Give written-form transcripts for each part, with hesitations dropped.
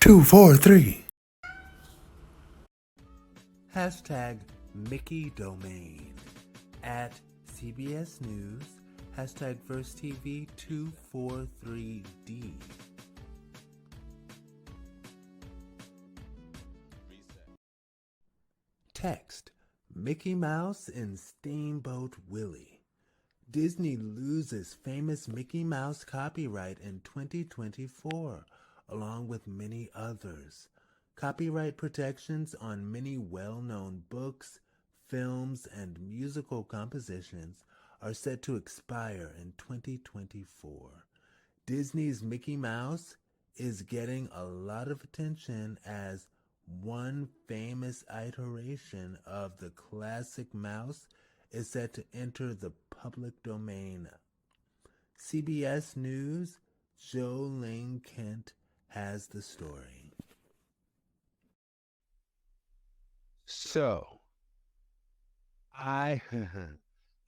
243. Hashtag Mickey Domain at CBS News. Hashtag VerseTV 243D. Text: Mickey Mouse and Steamboat Willie. Disney loses famous Mickey Mouse copyright in 2024, along with many others. Copyright protections on many well-known books, films, and musical compositions are set to expire in 2024. Disney's Mickey Mouse is getting a lot of attention as one famous iteration of the classic mouse is set to enter the public domain. CBS News' Jo Ling Kent has the story. So, I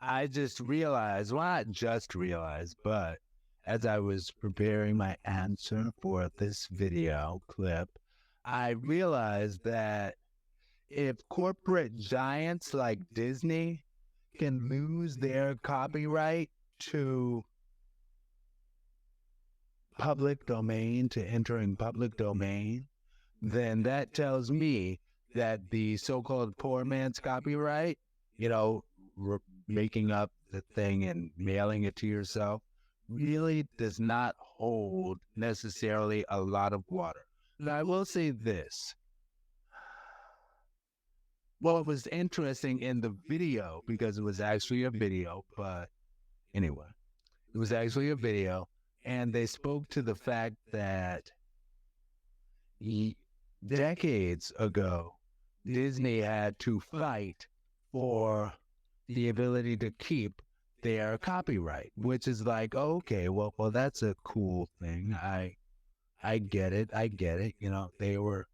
I just realized, well, not just realized, but as I was preparing my answer for this video clip, I realized that if corporate giants like Disney can lose their copyright to public domain, to entering public domain, then that tells me that the so-called poor man's copyright, making up the thing and mailing it to yourself, really does not hold necessarily a lot of water. Now, I will say this. What was interesting in the video, because it was actually a video, but anyway, it was actually a video, and they spoke to the fact that decades ago, Disney had to fight for the ability to keep their copyright, which is like, okay, well, that's a cool thing. I get it. They were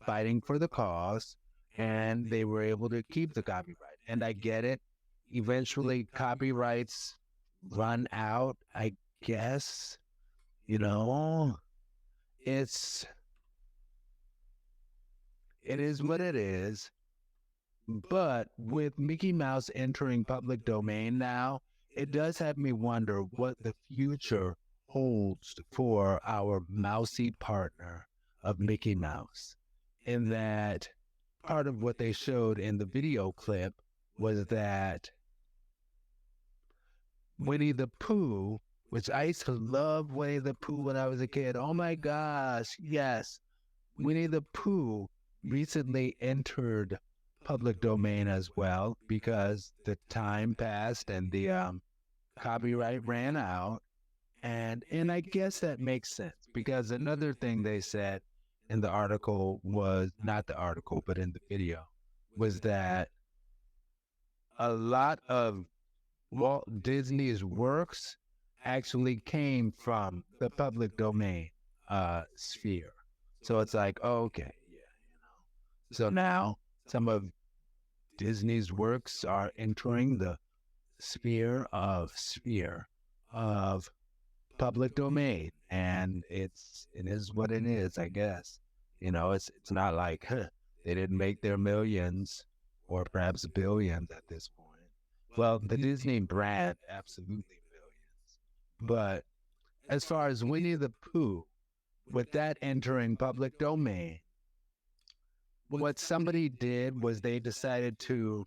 fighting for the cause, and they were able to keep the copyright. And I get it. Eventually, copyrights run out, I guess. It is what it is. But with Mickey Mouse entering public domain now, it does have me wonder what the future holds for our mousy partner of Mickey Mouse. In that part of what they showed in the video clip was that Winnie the Pooh, which I used to love Winnie the Pooh when I was a kid. Oh my gosh, yes. Winnie the Pooh recently entered public domain as well because the time passed and the copyright ran out. And I guess that makes sense because another thing they said in the article was, not the article, but in the video, was that a lot of Walt Disney's works actually came from the public domain sphere. So it's like, okay, so now some of Disney's works are entering the sphere of public domain, and it is what it is, I guess. It's not like they didn't make their millions or perhaps billions at this point. Well, the Disney brand, absolutely billions. But as far as Winnie the Pooh, with that entering public domain, what somebody did was they decided to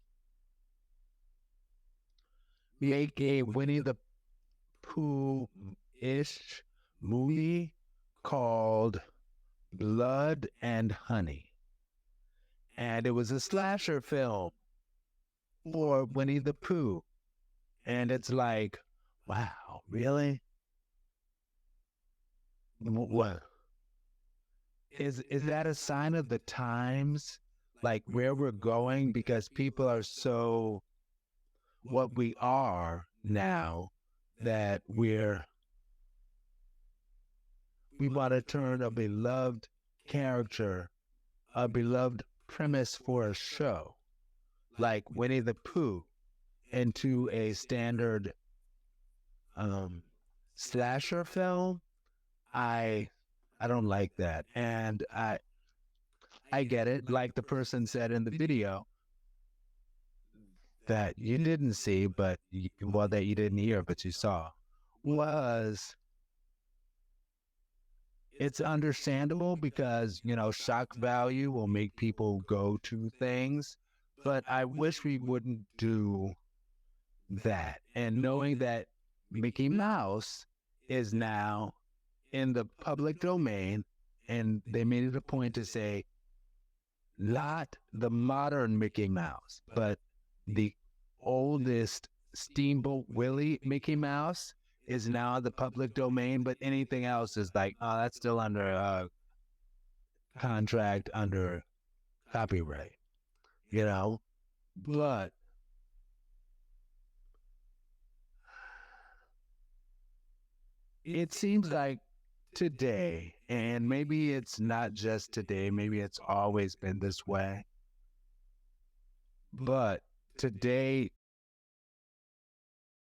make a Winnie the Pooh-ish movie called Blood and Honey. And it was a slasher film for Winnie the Pooh. And it's like, wow, really? What? Is that a sign of the times? Like where we're going? Because people are so what we are now that we want to turn a beloved character, a beloved premise for a show, like Winnie the Pooh, into a standard slasher film. I I don't like that. And I get it. Like the person said in the video that you didn't see, but well, that you didn't hear, but you saw, was it's understandable because, you know, shock value will make people go to things, but I wish we wouldn't do that. And knowing that Mickey Mouse is now in the public domain, and they made it a point to say, not the modern Mickey Mouse, but the oldest Steamboat Willie Mickey Mouse is now the public domain, but anything else is like, oh, that's still under contract, under copyright, you know? But it seems like today, and maybe it's not just today, maybe it's always been this way, but today